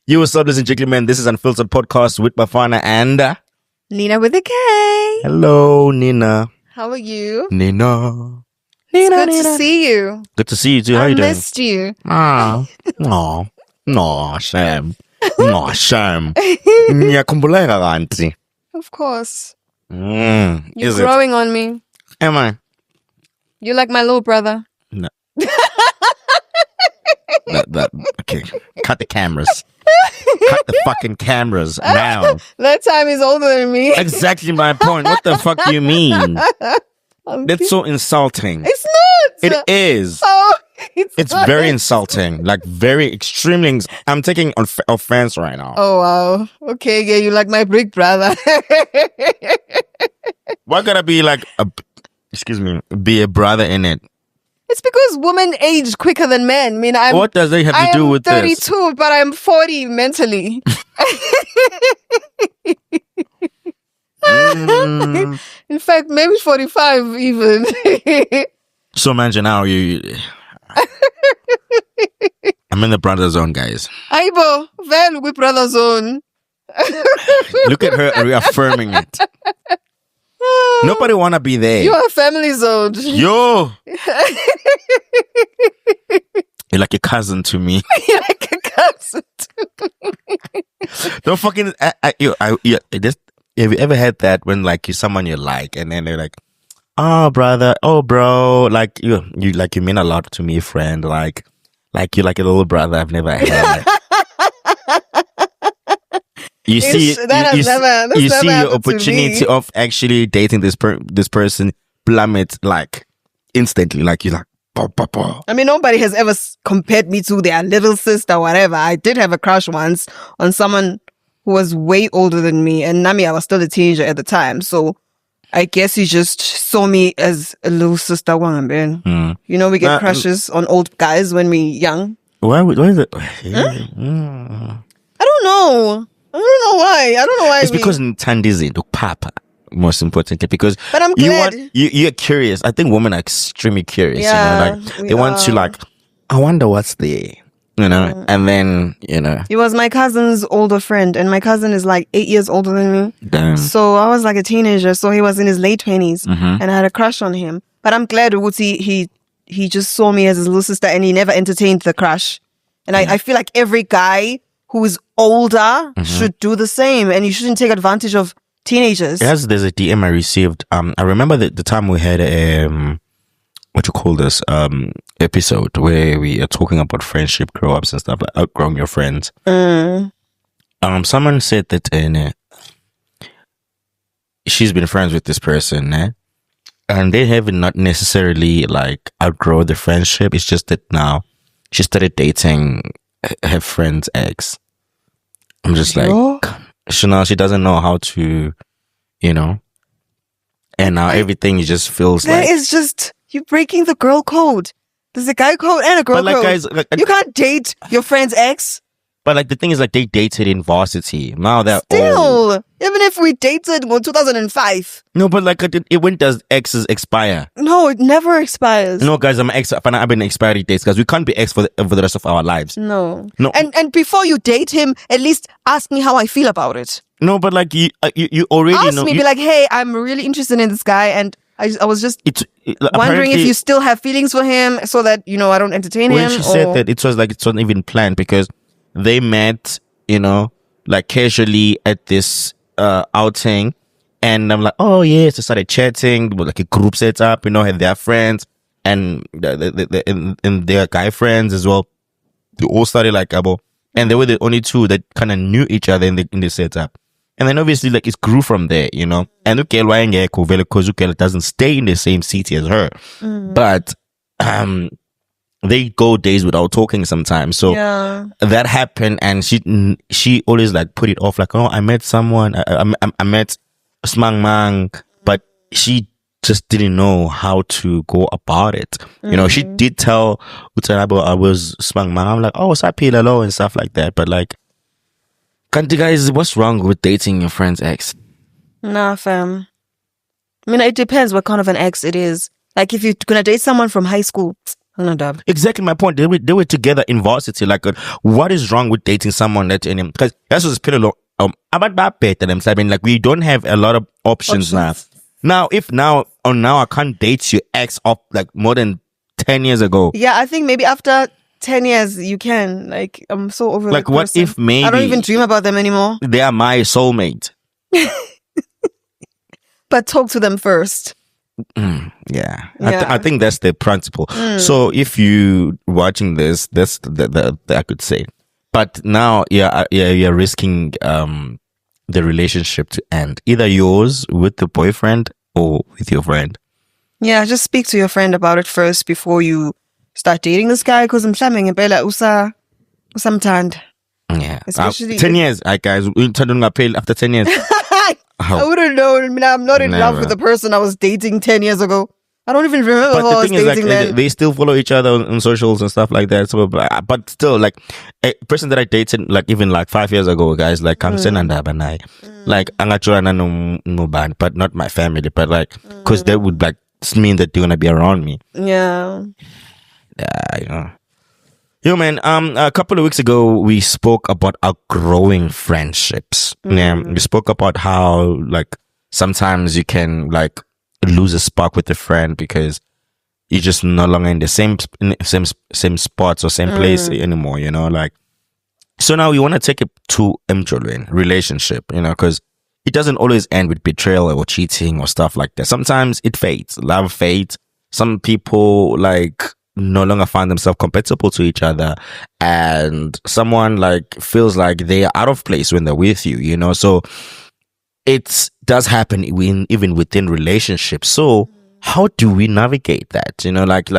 You what's up, ladies and gentlemen? This is Unfiltered Podcast with Bafana and Nina with a K. Hello, Nina. How are you? Nina. It's good to see you. Good to see you too. How you doing? I missed you. No, Sam. No, Sam. Ngiyakumbuleka kanti. Of course. You're You're growing on me. Am I? You're like my little brother. No. Okay. Cut the cameras. Cut the fucking cameras now. That time is older than me. Exactly my point. What the fuck you mean? That's so insulting. It's not. It is. Oh, It's not. very insulting. Like very extremely. I'm taking offense right now. Oh, wow. Okay, yeah, you like my big brother. Why gotta be like be a brother in it? It's because women age quicker than men. I mean, What does that have to do with I'm this? 32, but I'm 40 mentally. In fact, maybe 45 even. So imagine now I'm in the brother zone, guys. Aibo, well, we brother zone. Look at her reaffirming it. Nobody wanna be there. You are family zone. Yo, you're like a cousin to me. You're like a cousin. Don't fucking. Have you ever had that when like you're someone you like, and then they're like, "Oh, brother, oh, bro, like you mean a lot to me, friend. Like you're like a little brother I've never had." You see your opportunity of actually dating this person plummet like instantly. Like you're like, bah, bah, bah. I mean, nobody has ever compared me to their little sister, whatever. I did have a crush once on someone who was way older than me, and Nami, I was still a teenager at the time. So I guess he just saw me as a little sister one, man. You know, we get crushes on old guys when we're young. Why is it? I don't know. I don't know why. It's because Ntandizi do papa. Most importantly, because but I'm glad you're curious. I think women are extremely curious. Yeah, you know, like they want to like. I wonder what's there. You know, and then he was my cousin's older friend, and my cousin is like 8 years older than me. Damn. So I was like a teenager, so he was in his late 20s, and I had a crush on him. But I'm glad he just saw me as his little sister, and he never entertained the crush. And I feel like every guy who is older should do the same, and you shouldn't take advantage of teenagers. Yes, there's a DM I received. I remember the time we had episode where we are talking about friendship, grow ups and stuff, like outgrowing your friends. Someone said that she's been friends with this person, and they have not necessarily like outgrow the friendship. It's just that now she started dating her friend's ex. I'm just like, she doesn't know how to, and now everything just feels that like is just you breaking the girl code. There's a guy code and a girl but like code. guys, You can't date your friend's ex. But like the thing is, like they dated in varsity. Now they're Still, old. even if we dated in 2005. No, but like when does exes expire? No, it never expires. No, guys, I'm ex. I've been expiry dates, guys. We can't be ex for the rest of our lives. No. No. And before you date him, at least ask me how I feel about it. No, but like you already Ask know. me, be like, hey, I'm really interested in this guy, and I was just wondering if you still have feelings for him, so that I don't entertain him. When she said that, it was not even planned because they met, like casually at this outing, and I'm like, oh yes, they started chatting, like a group set up, had their friends and and their guy friends as well. They all started like abo, and they were the only two that kind of knew each other in the setup. And then obviously like it grew from there, And because Ukela doesn't stay in the same city as her, but they go days without talking sometimes. So that happened, and she always like put it off, like, oh, I met someone, I met Smang Mang, but she just didn't know how to go about it. She did tell Utanabo I was Smang Mang. I'm like, oh, Sapilalo and stuff like that. But like, guys, what's wrong with dating your friend's ex? Nah, fam. I mean, it depends what kind of an ex it is. Like if you're gonna date someone from high school, Another. Exactly my point. They were together in varsity. Like, what is wrong with dating someone that in him? Because that's what's pillow. About that better them. I mean, like, we don't have a lot of options now. Now, if now I can't date your ex of like more than 10 years ago. Yeah, I think maybe after 10 years you can. Like, I'm so over Like, that what person. if maybe I don't even dream about them anymore. they are my soulmate? But talk to them first. Yeah. Yeah. I think that's the principle. So if you watching this, that's the I could say. But now, you're risking the relationship to end, either yours with the boyfriend or with your friend. Yeah, just speak to your friend about it first before you start dating this guy. Because usamthanda. Yeah, Especially 10 years, guys. We after 10 years. I wouldn't know. I mean, I'm not in love with the person I was dating 10 years ago. I don't even remember who I was dating then. They still follow each other on socials and stuff like that. So, but still, like, a person that I dated, like, even like 5 years ago, guys, like, I'm like, no band, but not my family, but like, because that would like mean that they're gonna be around me. Yeah. Yeah, you know. Yo, man, a couple of weeks ago, we spoke about outgrowing friendships. Yeah, we spoke about how, like, sometimes you can, like, lose a spark with a friend because you're just no longer in the same spots or same place anymore, you know, like. So now we want to take it to relationship, you know, because it doesn't always end with betrayal or cheating or stuff like that. Sometimes it fades. Love fades. Some people, like, no longer find themselves compatible to each other, and someone like feels like they are out of place when they're with you, you know. So it does happen even within relationships. So how do we navigate that? You know, like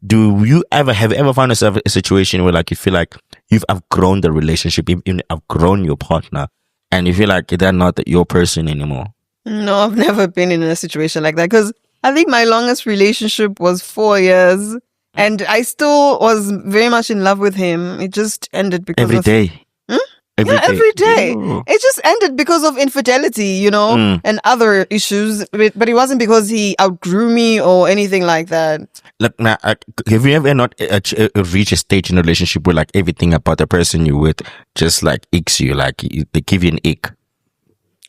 do you have ever found yourself in a situation where, like, you feel like you've outgrown the relationship, even outgrown your partner, and you feel like they're not your person anymore? No, I've never been in a situation like that, because I think my longest relationship was 4 years. And I still was very much in love with him. It just ended because every day. Every day. Oh. It just ended because of infidelity, you know, and other issues. But it wasn't because he outgrew me or anything like that. Like, now, have you ever not reached a stage in a relationship where, like, everything about the person you're with just, like, icks you? Like, they give you an ick.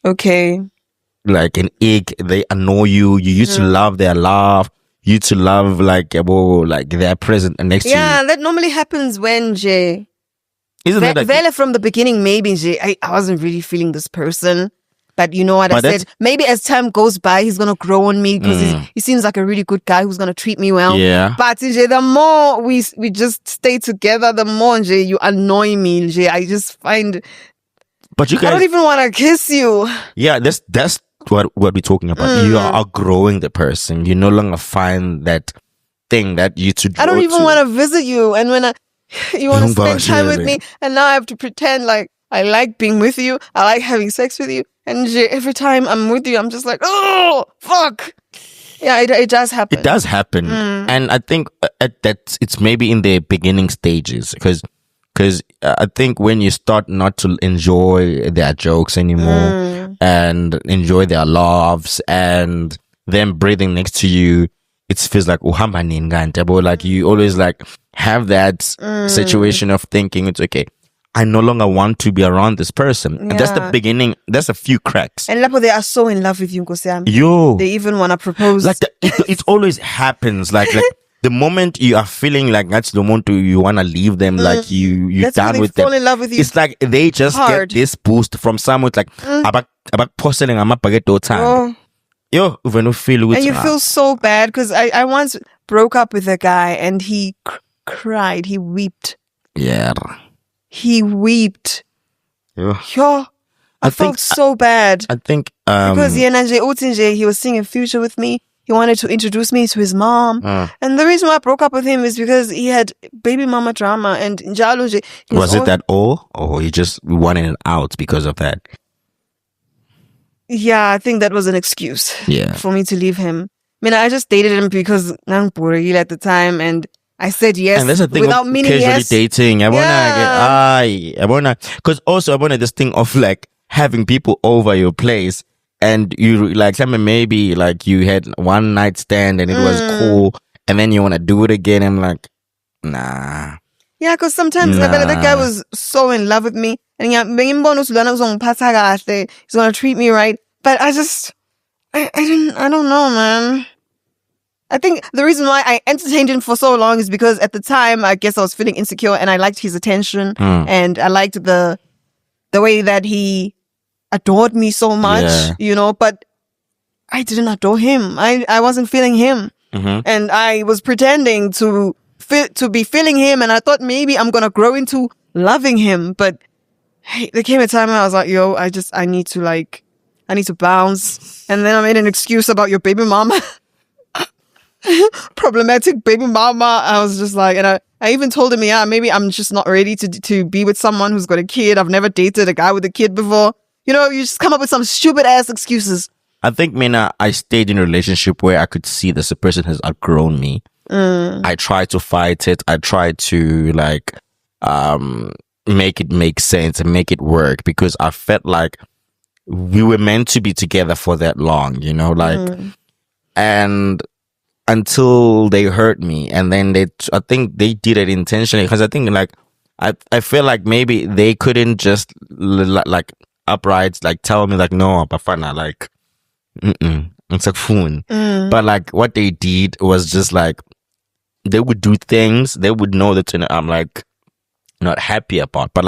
Okay. Like an ick. They annoy you. You used to love their laugh. You to love, like, they're present next to you. Yeah, that normally happens when Jay. Isn't it like, Vele from the beginning, maybe Jay, I wasn't really feeling this person. But you know what I said? Maybe as time goes by, he's going to grow on me because he seems like a really good guy who's going to treat me well. Yeah. But Jay, the more we just stay together, the more Jay, you annoy me, Jay. I just find... But you guys... I don't even want to kiss you. Yeah, that's what we're talking about. You are outgrowing the person. You no longer find that thing that you to. I don't even want to visit you, and when you want to spend time with me, and now I have to pretend like I like being with you. I like having sex with you, and every time I'm with you, I'm just like, oh fuck. Yeah, it does happen. It does happen, and I think that it's maybe in the beginning stages because I think when you start not to enjoy their jokes anymore and enjoy their laughs and them breathing next to you, it feels like like you always like have that situation of thinking it's okay. I no longer want to be around this person. And that's the beginning. That's a few cracks. And Lapo, they are so in love with you, Nkosiyami. Yo, they even want to propose. Like it always happens. Like the moment you are feeling like that's the moment you want to leave them, like you're done with them. Fall in love with you. It's like they just get this boost from someone. It's like about porcelain. I'm baguette time. Yo, when you feel and you feel so bad because I once broke up with a guy and he cried. He wept. Yeah. He wept. Yo. I felt so bad. I think because he was singing Future with me. He wanted to introduce me to his mom. And the reason why I broke up with him is because he had baby mama drama. And was it that all? Or he just wanted it out because of that? Yeah, I think that was an excuse for me to leave him. I mean, I just dated him because I'm poor at the time. And I said yes and that's the thing without meaning casually yes. dating. Because also I wanted this thing of like having people over your place. And you like, maybe like you had one night stand and it was cool, and then you want to do it again. I'm like, Nah. Yeah, because sometimes that guy was so in love with me, and yeah, he's gonna treat me right. But I don't know, man. I think the reason why I entertained him for so long is because at the time, I guess I was feeling insecure, and I liked his attention, and I liked the way that he adored me so much, but I didn't adore him. I wasn't feeling him. And I was pretending to be feeling him, and I thought maybe I'm gonna grow into loving him. But hey, there came a time when I was like, yo, I need to bounce. And then I made an excuse about your baby mama. Problematic baby mama. I was just like, and I even told him, yeah, maybe I'm just not ready to be with someone who's got a kid. I've never dated a guy with a kid before. You just come up with some stupid ass excuses. I think, Mina, I stayed in a relationship where I could see this person has outgrown me. I tried to fight it. I tried to make it make sense and make it work, because I felt like we were meant to be together for that long, and until they hurt me, and then I think they did it intentionally, because I think I feel like maybe they couldn't just upright tell me no, Bafana, it's a phone. But what they did was just they would do things they would know that I'm not happy about, but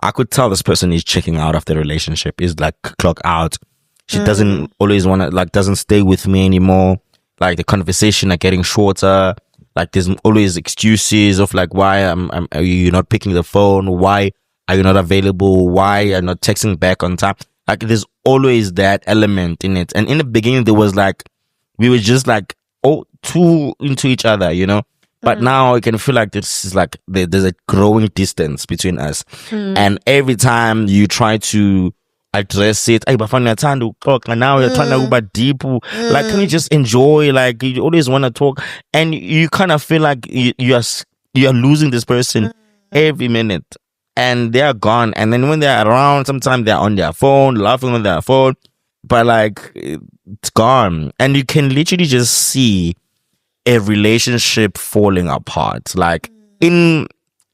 I could tell this person is checking out of the relationship, is clock out. She doesn't always want to doesn't stay with me anymore. The conversation are getting shorter. There's always excuses of why are you not picking the phone? Why are you not available? Why are you not texting back on time? There's always that element in it. And in the beginning, there was we were just too into each other, But now I can feel this is there's a growing distance between us. And every time you try to address it, hey, but now you're trying to go back deep. Can you just enjoy? You always want to talk, and you kind of feel you are losing this person every minute. And they are gone. And then when they're around, sometimes they're on their phone, laughing on their phone. But it's gone. And you can literally just see a relationship falling apart. In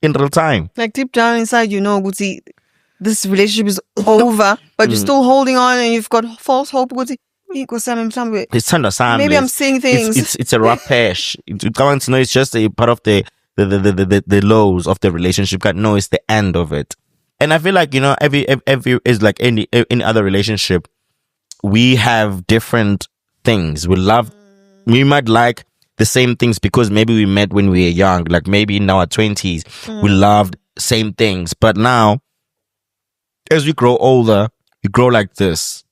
real time. Deep down inside, Guti, this relationship is over, but you're still holding on, and you've got false hope, Guti. Maybe I'm seeing things. It's a rapash. You can't know it's just a part of the lows of the relationship. No, it's the end of it. And I feel every is any other relationship, we have different things. We might like the same things because maybe we met when we were young, maybe in our 20s, we loved same things. But now, as we grow older, we grow like this.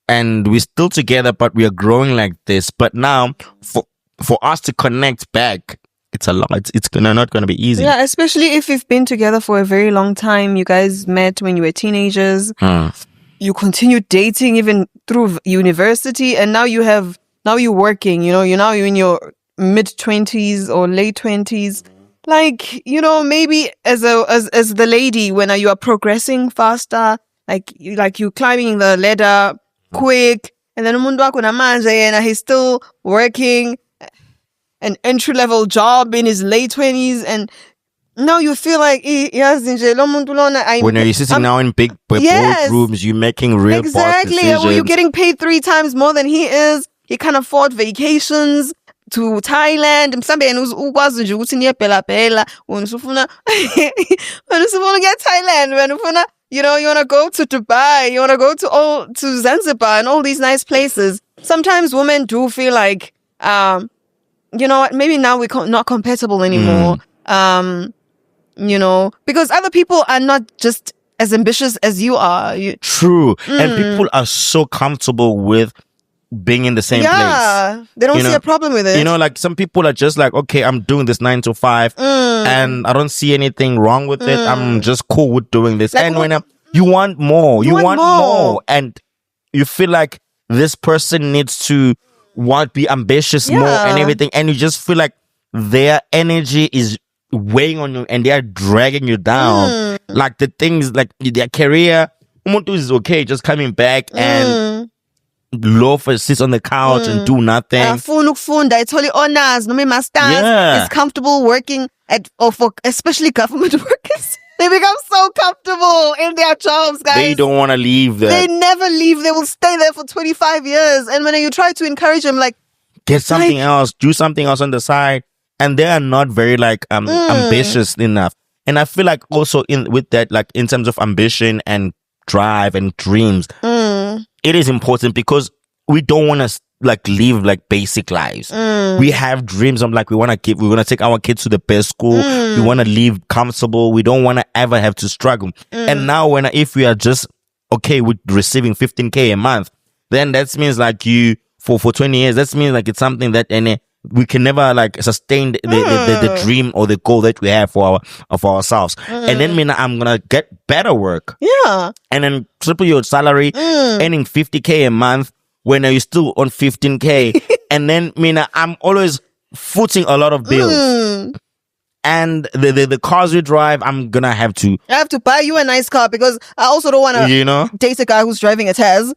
And we're still together, but we are growing like this. But now, for us to connect back, it's a lot. It's not gonna be easy. Yeah, especially if you've been together for a very long time. You guys met when you were teenagers. You continued dating even through university, and now you're working. You're in your mid-20s or late 20s. Maybe as the lady, when you are progressing faster, you climbing the ladder quick, and then umuntu wakho namanje and he's still working an entry-level job in his late 20s, and now you feel when you're sitting now in big boardrooms, you're making real exactly decisions. You're getting paid 3 times more than he is. He can afford vacations to Thailand. Mhlambe yena ukwazi nje ukuthi niye phela wena usufuna get Thailand, wena ufuna you want to go to Dubai, you want to go to Zanzibar and all these nice places. Sometimes women do feel maybe now we're not compatible anymore. Because other people are not just as ambitious as you are. True. And people are so comfortable with being in the same place. Yeah, they don't see a problem with it. Some people are just okay, I'm doing this 9 to 5 and I don't see anything wrong with it. I'm just cool with doing this. And when you want more, you want more. And you feel this person needs to be ambitious more and everything. And you just feel their energy is weighing on you and they are dragging you down. The things, their career, Umuntu is okay, just coming back and loafers, sits on the couch and do nothing. Akafuna ukufunda, ithole honors, noma masters. Yeah. Is comfortable working for especially government workers. They become so comfortable in their jobs, guys. They don't want to leave that. They never leave. They will stay there for 25 years. And when you try to encourage them, like, get something else, do something else on the side, and they are not very like ambitious enough. And I feel like also with that, like in terms of ambition and drive and dreams, it is important because we don't want to like live like basic lives. We have dreams of like we want to take our kids to the best school. We want to live comfortable. We don't want to ever have to struggle. And now if we are just okay with receiving 15K a month, then that means like you for 20 years, that means like it's something that we can never like sustain the dream or the goal that we have for ourselves. And then I'm gonna get better work. Yeah. And then triple your salary, earning 50K a month when you're still on 15K. And then I'm always footing a lot of bills. And the cars we drive, I'm gonna have to. I have to buy you a nice car because I also don't want to date a guy who's driving a Tez.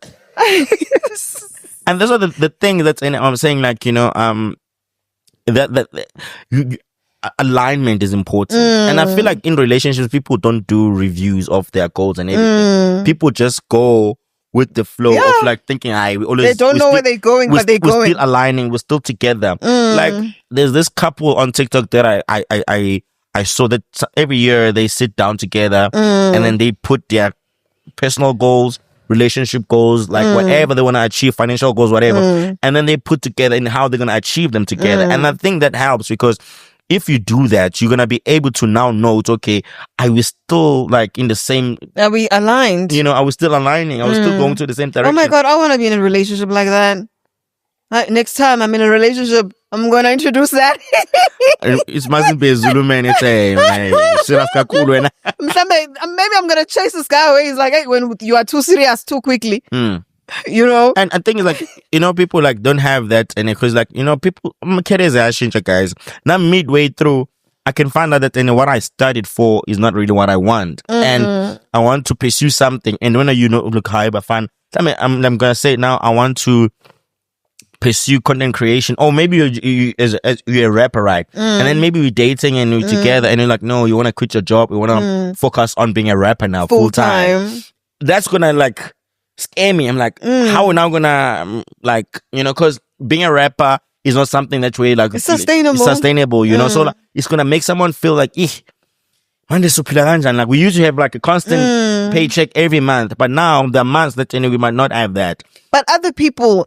And those are the things that's in it. I'm saying like, alignment is important. And I feel like in relationships, people don't do reviews of their goals and everything. People just go with the flow of like thinking, they don't know where they're going, but they're going. We're still aligning. We're still together. Like there's this couple on TikTok that I saw that every year they sit down together and then they put their personal goals, relationship goals, like whatever they want to achieve, financial goals, whatever. And then they put together in how they're going to achieve them together. And I think that helps because if you do that, you're going to be able to now know, okay, are we still like in the same... Are we aligned? Are we still aligning? Are we still going to the same direction? Oh my God, I want to be in a relationship like that. Next time I'm in a relationship, I'm going to introduce that. It mustn't be a Zulu man. It's maybe I'm going to chase this guy away. He's like, hey, when you are too serious too quickly. And I think it's like, people like don't have that. And because like, people, guys, now midway through, I can find out that what I studied for is not really what I want. And I want to pursue something. And when look, however, fun. I'm going to say it now, I want to pursue content creation, or maybe you're a rapper, right? And then maybe we're dating and we're together and you're like, no, you want to quit your job, you want to focus on being a rapper now full time. That's gonna like scare me. I'm like, how are we now gonna because being a rapper is not something that's really like it's sustainable, so like, it's gonna make someone feel like like we used to have like a constant paycheck every month, but now the months that we might not have that. But other people,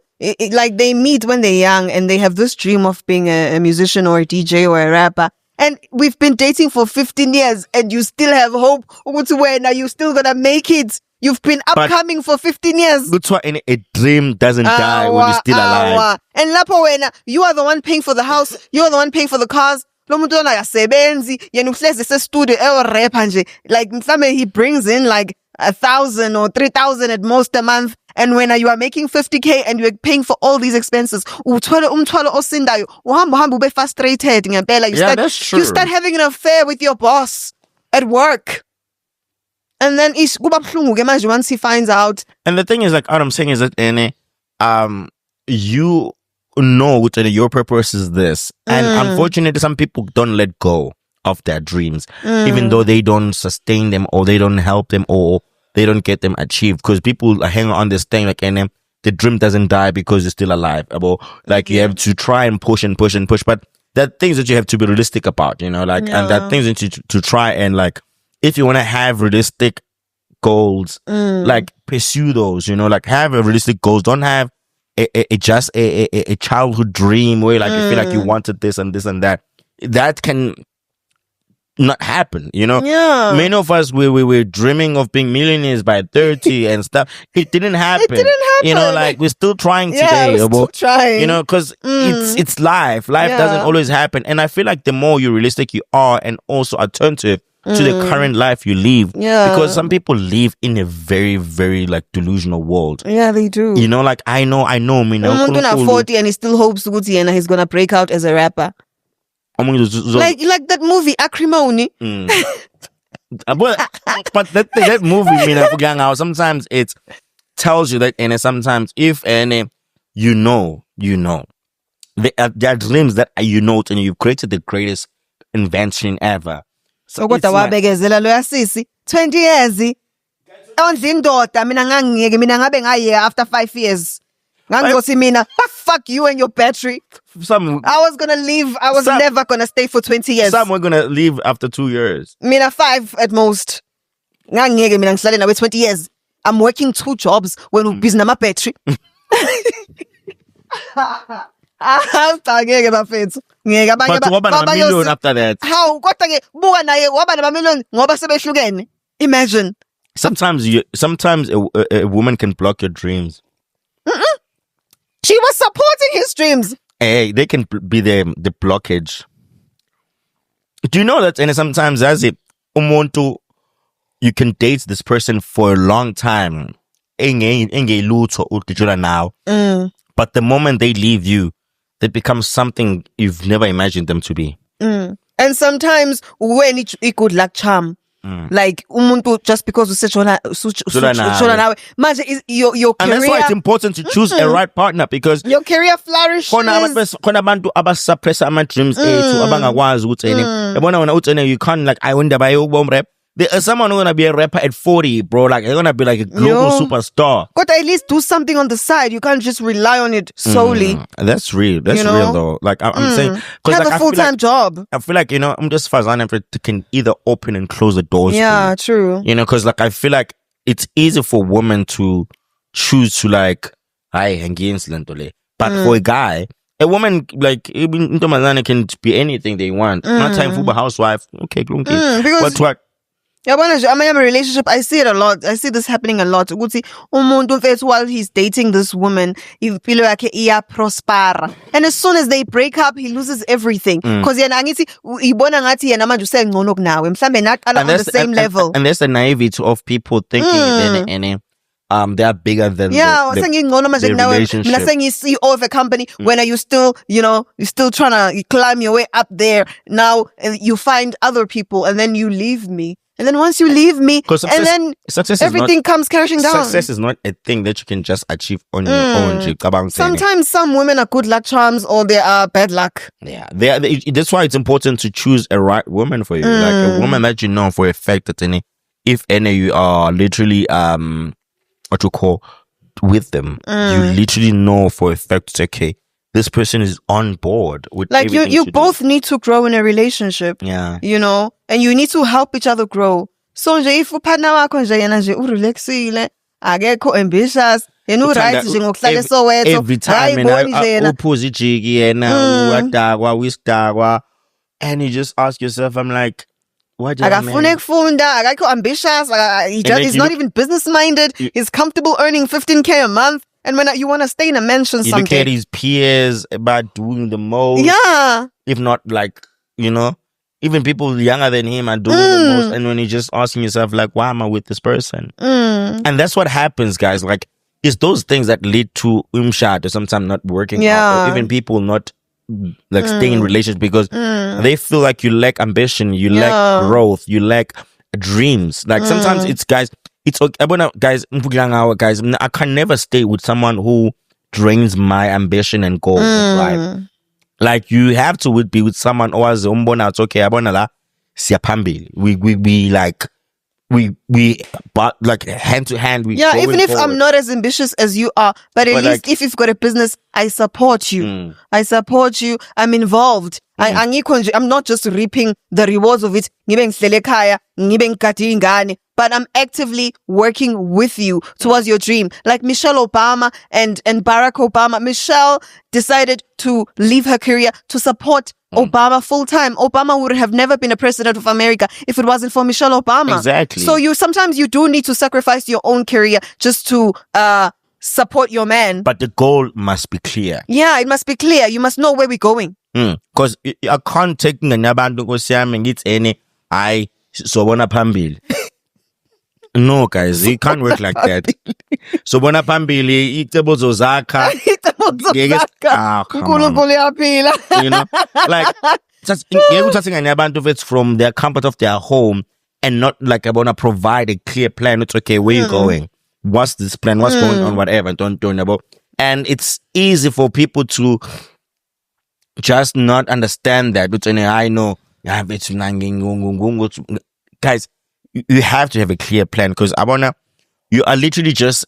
like they meet when they're young and they have this dream of being a musician or a DJ or a rapper. And we've been dating for 15 years and you still have hope. Now you're still gonna make it. You've been upcoming for 15 years. That's why a dream doesn't die when you're still alive. And lapo wena, you are the one paying for the house. You are the one paying for the cars. Like he brings in like 1,000 or 3,000 at most a month, and when you are making 50K and you're paying for all these expenses, you start that's true. You start having an affair with your boss at work, and then once he finds out. And the thing is, like, what I'm saying is that you know your purpose is this, and unfortunately some people don't let go of their dreams, even though they don't sustain them or they don't help them or they don't get them achieved, because people hang on this thing like, and the dream doesn't die because you're still alive. Like you have to try and push and push and push, but there are things that you have to be realistic about, and there are things that you to try and like, if you want to have realistic goals, like pursue those, like have a realistic goals. Don't have just a childhood dream where like you feel like you wanted this and this and that. That can not happen, Many of us we were dreaming of being millionaires by 30 and stuff. It didn't happen. Like we're still trying today. We're still trying. Because it's life. Life doesn't always happen. And I feel like the more you realistic you are and also attentive to the current life you live, because some people live in a very, very like delusional world. Yeah, they do. Like I know. Someone 40 and he still hopes and he's gonna break out as a rapper. Like that movie Acrimony. But that movie, sometimes it's tells you that, and sometimes if any, you know, there are dreams that you know, and you've created the greatest invention ever. So kodwa it's like, wabekezela lo yasisi 20 years ondla indoda mina ngangiyeke mina ngabe ngayeka after 5 years ngangizothi mina fuck you and your battery. I was gonna leave. I was never gonna stay for 20 years. Some were gonna leave after 2 years. Mina 5 at most. Ngangiyeke mina ngihlale nawe 20 years. I'm working 2 jobs when we busy nama battery. Ngeke bafethu. Ngeke abanye But waba na million after that. How kodwa ke buka naye waba na million ngoba sebehlukene. Imagine. Sometimes a woman can block your dreams. She was supporting his dreams. Hey, they can be the blockage. Do you know that? And sometimes as it umuntu, you can date this person for a long time. Now. But the moment they leave you, they become something you've never imagined them to be. And sometimes when it could like charm. Like umuntu just because you say shona nawe manje is your career. And that's why it's important to choose a right partner, because your career flourishes. Khona abantu abasuppressa ama dreams ethu abangakwazi ukuthi yabona wena uthi you can't like I wonder by ubom rap. There is someone who's gonna be a rapper at 40, bro. Like they're gonna be like a global superstar. But at least do something on the side. You can't just rely on it solely. That's real. That's real though. Like I'm saying, have like, a full-time job. I feel like, I'm just fazan and can either open and close the doors. Yeah, true. Because like I feel like it's easy for women to choose to like, but for a guy, a woman like even can be anything they want. Not time for a housewife. Okay, because what? I'm in a relationship. I see it a lot. I see this happening a lot. Umuntu while he's dating this woman, prosper, and as soon as they break up, he loses everything. Because on the same level. And there's the naivety of people thinking they are bigger than the relationship. You see of a company when are you still, you're still trying to climb your way up there. Now you find other people and then you leave me. And then once you leave me, and then everything comes crashing down. Success is not a thing that you can just achieve on your own. Sometimes some women are good luck charms or they are bad luck. Yeah, that's why it's important to choose a right woman for you. Like a woman that you know for a fact that if any you are literally what you call with them, you literally know for a fact, okay, this person is on board with like you both need to grow in a relationship. Yeah. And you need to help each other grow. So if partner wakho nje yena nje urelaxile, akekho ambitious, yena right nje ngokuhlala Soweto. Every time uphuza ijiki yena uwadakwa wisidakwa, and you just ask yourself, I'm like, what akafune kufunda, akekho ambitious, he's not even business minded. He's comfortable earning 15K a month. And when you want to stay in a mansion someday. You look at his peers about doing the most. Yeah. If not like, even people younger than him are doing the most. And when you're just asking yourself, like, why am I with this person? And that's what happens, guys. Like, it's those things that lead to umshad or sometimes not working out. Or even people not like staying in relationships because they feel like you lack ambition, you lack growth, you lack dreams. Like sometimes it's guys... It's okay, guys. I can never stay with someone who drains my ambition and goals in life. Like you have to be with someone who has it's okay. We but like hand to hand. Even if I'm not as ambitious as you are, but at least if you've got a business, I support you. I support you. I'm involved. I'm not just reaping the rewards of it. But I'm actively working with you towards your dream. Like Michelle Obama and Barack Obama. Michelle decided to leave her career to support Obama full time. Obama would have never been a president of America if it wasn't for Michelle Obama. Exactly. So sometimes you do need to sacrifice your own career just to support your man. But the goal must be clear. Yeah, it must be clear. You must know where we're going. Because I can't take ngabantu nkosiyami ngithi so bona phambili. No, guys, it can't work like that. So bona phambili icebo zozakha. Like just if it's from their comfort of their home and not like I wanna provide a clear plan. It's okay, where you going? what's this plan, what's going on, whatever, don't know. And it's easy for people to just not understand that. But I know, guys, you have to have a clear plan, because you are literally just,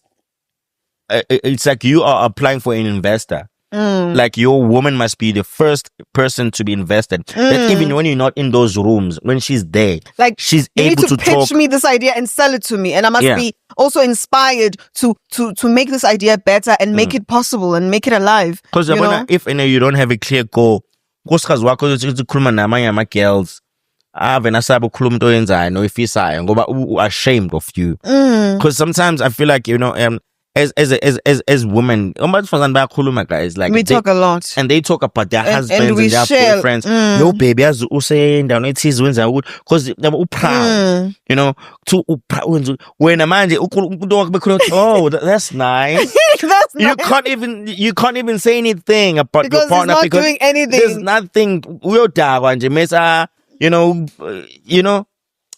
it's like you are applying for an investor. Like, your woman must be the first person to be invested. That even when you're not in those rooms, when she's there, like, she's you able need to pitch talk. me this idea and sell it to me, and I must be also inspired to make this idea better and make it possible and make it alive. Because you know? if you don't have a clear goal, girls ashamed of you. Because sometimes I feel like, as women, guys, like, we talk a lot, and they talk about their husbands and and their share, boyfriends. No, baby, as you say, because they're proud, to when a man, oh, that's nice. that's You nice. can't even say anything about Because your partner, he's not because doing anything. there's nothing.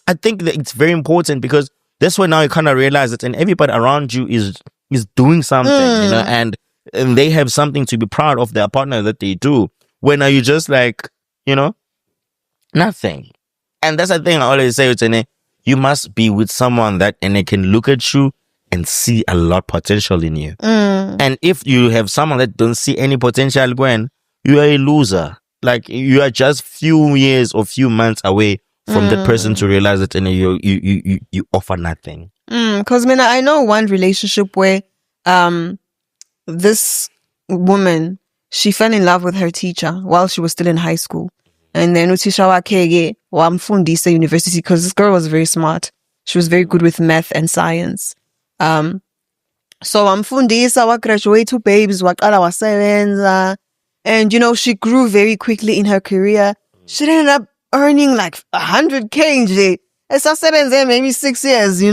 I think that it's very important, because that's when now you kind of realize that, and everybody around you is doing something, and they have something to be proud of their partner that they do. When are you just like, nothing? And that's the thing I always say, you must be with someone that, and they can look at you and see a lot potential in you. And if you have someone that don't see any potential, Gwen, you are a loser. Like, you are just few years or few months away from that person to realize that, you offer nothing. Because I know one relationship where this woman, she fell in love with her teacher while she was still in high school. And then utisha wakege wamfundisa university, because this girl was very smart. She was very good with math and science. So wamfundisa, wa graduate to babes, waqala wasebenza. And she grew very quickly in her career. She ended up earning like 100K nje. Esasebenze maybe 6 years, she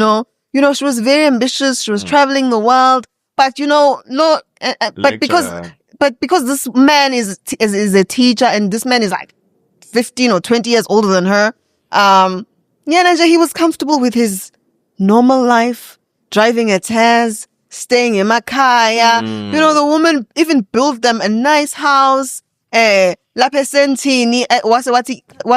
was very ambitious. She was traveling the world, but because this man is a teacher, and this man is like 15 or 20 years older than her. He was comfortable with his normal life, driving a Taz, staying in Makaya. The woman even built them a nice house. Why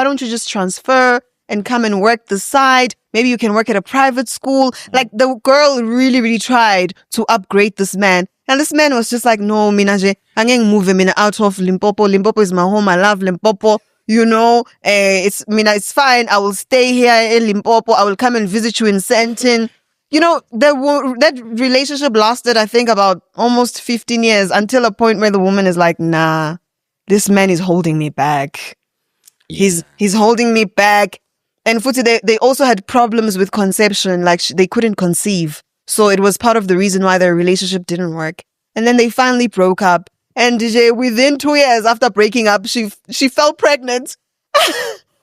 don't you just transfer and come and work the side? Maybe you can work at a private school. Like, the girl really, really tried to upgrade this man. And this man was just like, no, Minaje, I'm going to move him out of Limpopo. Limpopo is my home. I love Limpopo. It's fine. I will stay here in Limpopo. I will come and visit you in Sentin. That relationship lasted, I think, about almost 15 years, until a point where the woman is like, nah, this man is holding me back. He's holding me back. And Futi, they also had problems with conception. Like, they couldn't conceive. So it was part of the reason why their relationship didn't work. And then they finally broke up. And within 2 years after breaking up, she fell pregnant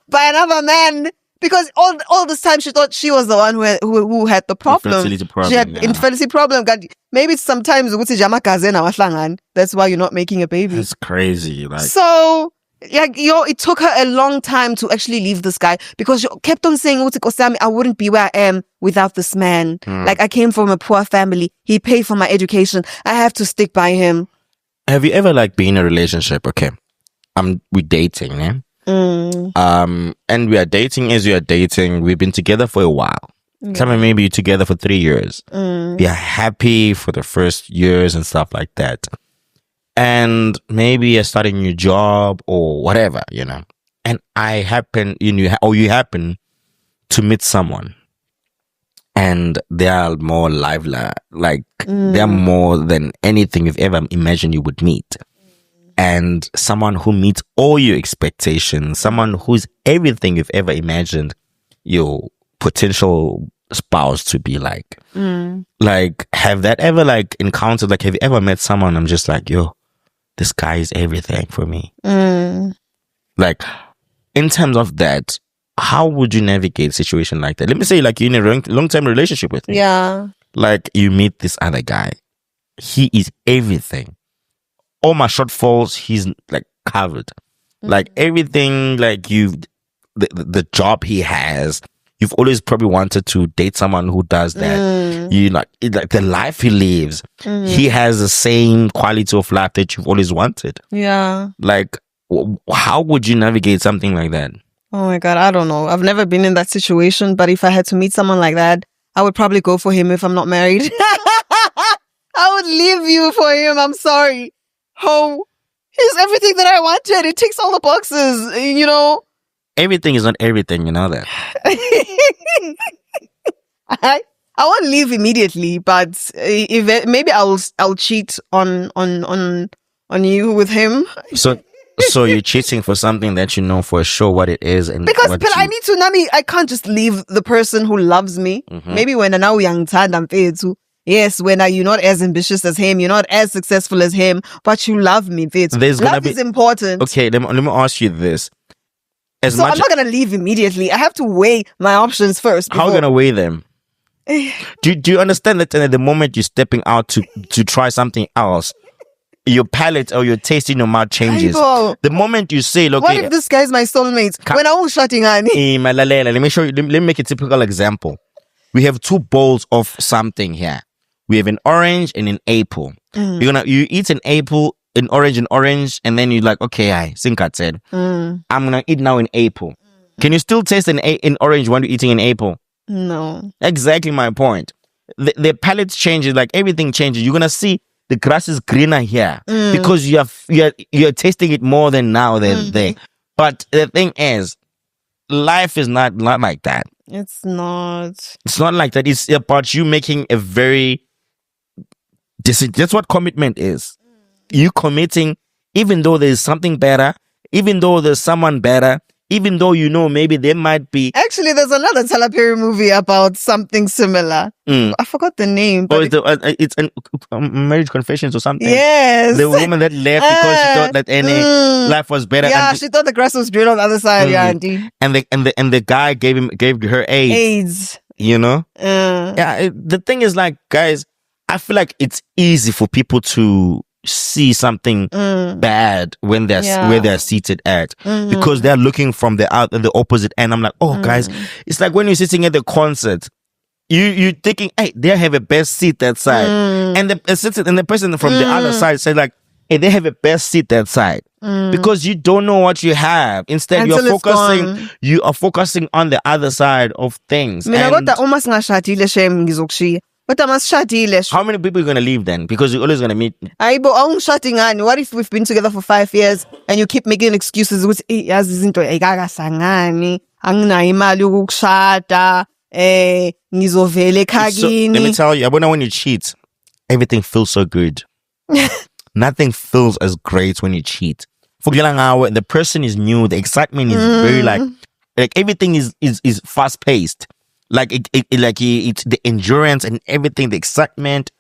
by another man. Because all this time she thought she was the one who had the problem. Infertility problem. She had infertility problem. God, maybe it's sometimes that's why you're not making a baby. That's crazy. Like, so it took her a long time to actually leave this guy, because she kept on saying, I wouldn't be where I am without this man. Like, I came from a poor family. He paid for my education. I have to stick by him. have you ever been in a relationship? Okay, we're dating, yeah? And we are dating. As we are dating, we've been together for a while. Maybe together for 3 years. We are happy for the first years and stuff like that. And maybe you're starting a new job or whatever, And you happen to meet someone, and they are more lively, they're more than anything you've ever imagined you would meet. And someone who meets all your expectations, someone who's everything you've ever imagined your potential spouse to be like. Have that ever encountered, have you ever met someone I'm just like, yo, this guy is everything for me? In terms of that, how would you navigate a situation like that? Let me say, you're in a long-term relationship with me. Yeah. You meet this other guy. He is everything. All my shortfalls, he's covered. Everything, the job he has, you've always probably wanted to date someone who does that. You like the life he lives. He has the same quality of life that you've always wanted. Yeah. Like, how would you navigate something like that? Oh my God, I don't know. I've never been in that situation, but if I had to meet someone like that, I would probably go for him if I'm not married. I would leave you for him. I'm sorry. Oh, he's everything that I wanted. It ticks all the boxes, you know. Everything is not everything, you know that. I won't leave immediately, but if maybe I'll cheat on you with him. So you're cheating for something that you know for sure what it is, and because I need to. Nami, I can't just leave the person who loves me. Maybe when now young I'm too. Yes, when you're not as ambitious as him, you're not as successful as him, but you love me. Love is important. Okay, let me ask you this. I'm not gonna leave immediately. I have to weigh my options first. How are you gonna weigh them? Do you understand that at the moment you're stepping out to try something else, your palate or your taste in your mouth changes? The moment you say, look, what if this guy's my soulmate? When I was shutting on let me show you. Let me make a typical example. We have two bowls of something here. We have an orange and an apple. You eat an apple, an orange, and then you're like, okay, I think I said, I'm gonna eat now an apple. Can you still taste an orange when you're eating an apple? No. Exactly my point. The palate changes, like everything changes. You're gonna see the grass is greener here because you're tasting it more than now than there. But the thing is, life is not like that. It's not. It's not like that. It's about you making a very that's what commitment is. You committing, even though there's something better, even though there's someone better, even though you know maybe there might be. Actually, there's another Talaperi movie about something similar. I forgot the name. But it's Marriage Confessions or something. Yes. The woman that left because she thought that any life was better. Yeah, she thought the grass was green on the other side. Yeah, auntie. And the guy gave her AIDS. You know. Yeah. The thing is, like, guys, I feel like it's easy for people to see something bad when they're where they're seated at because they're looking from the opposite end. I'm like, oh guys, it's like when you're sitting at the concert, you thinking, hey, they have a best seat that side, and the person from the other side said like, hey, they have a best seat that side because you don't know what you have. Instead, you are focusing on the other side of things. How many people are going to leave then? Because you're always going to meet. What if we've been together for 5 years and you keep making excuses with let me tell you, when you cheat, everything feels so good. Nothing feels as great when you cheat. The person is new, the excitement is very like everything is fast paced. Like it's the endurance and everything, the excitement.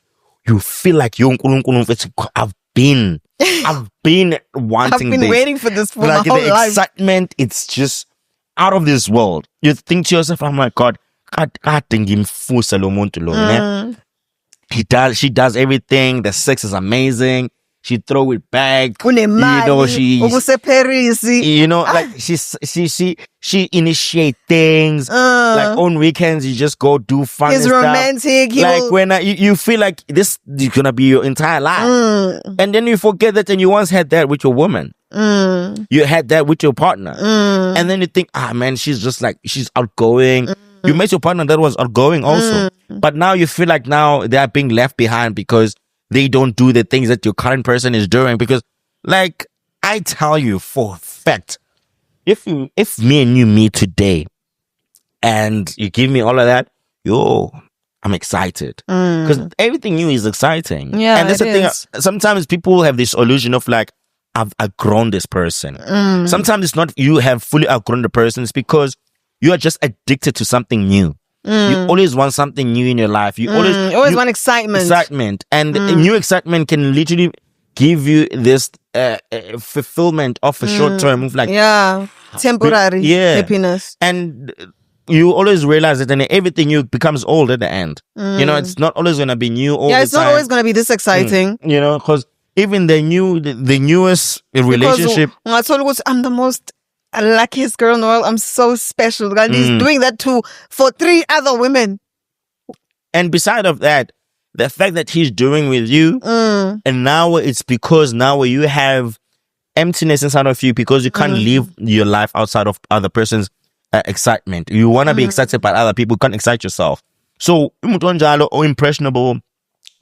You feel like I've been wanting this. Waiting for this for like my whole the life. Excitement, it's just out of this world. You think to yourself, oh my God, she does everything. The sex is amazing. She throw it back. Like she initiate things. Like on weekends, you just go do fun. He's romantic. Like when you feel like this is gonna be your entire life, and then you forget that, and you once had that with your woman. You had that with your partner, and then you think, man, she's outgoing. You met your partner that was outgoing also, but now you feel like now they are being left behind because they don't do the things that your current person is doing. Because, like, I tell you for a fact, if me and you meet today and you give me all of that, I'm excited. Because everything new is exciting. Yeah, and that's the thing. Sometimes people have this illusion of like, I've outgrown this person. Sometimes it's not you have fully outgrown the person. It's because you are just addicted to something new. You always want something new in your life. You always want excitement. And new excitement can literally give you this fulfillment of a short term of like temporary happiness. And you always realize that, and everything new becomes old at the end. You know, it's not always gonna be new all the time. It's not always gonna be this exciting. You know, because even the newest relationship. I'm the most luckiest girl in the world. I'm so special. And he's doing that too for 3 other women. And beside of that, the fact that he's doing with you, and now it's because now you have emptiness inside of you because you can't live your life outside of other person's excitement. You want to be excited by other people, you can't excite yourself. So, umuntu onjalo or impressionable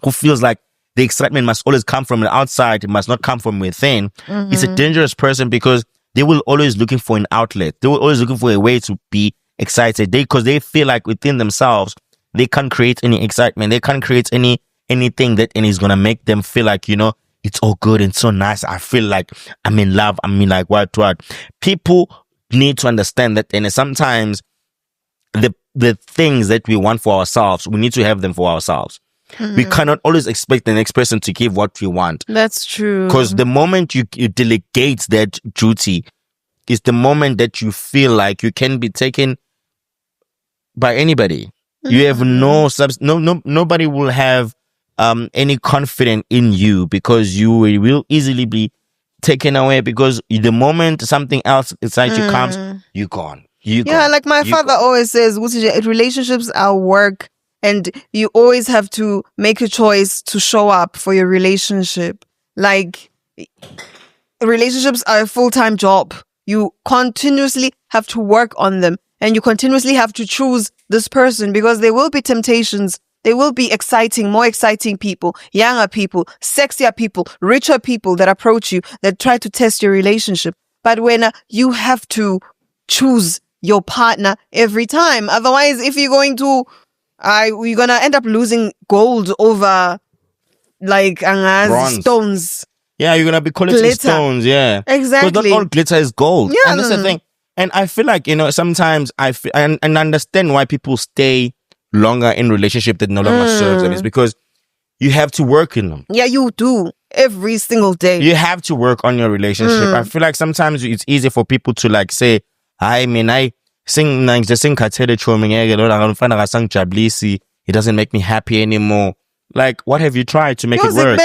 who feels like the excitement must always come from the outside, it must not come from within, is a dangerous person because they will always looking for an outlet. They will always looking for a way to be excited. Because they feel like within themselves, they can't create any excitement. They can't create anything that is gonna make them feel like, you know, it's all good and so nice. I feel like I'm in love. I mean, like what? People need to understand that, and sometimes the things that we want for ourselves, we need to have them for ourselves. We cannot always expect the next person to give what we want. That's true. Because the moment you delegate that duty is the moment that you feel like you can be taken by anybody. You have nobody will have any confidence in you because you will easily be taken away because the moment something else inside you comes, you're gone. Like my father always says, relationships are work. And you always have to make a choice to show up for your relationship. Like, relationships are a full-time job. You continuously have to work on them. And you continuously have to choose this person because there will be temptations. There will be more exciting people, younger people, sexier people, richer people that approach you, that try to test your relationship. But when you have to choose your partner every time. Otherwise, if you're going to... we're gonna end up losing gold over like stones. Yeah, you're gonna be collecting glitter. Stones. Yeah, exactly. Because not all glitter is gold. Yeah, and that's the thing. And I feel like, you know, sometimes I feel and understand why people stay longer in relationship that no longer serves them. It's because you have to work in them. Yeah, you do every single day. You have to work on your relationship. I feel like sometimes it's easy for people to like say, it doesn't make me happy anymore. Like, what have you tried to make it work?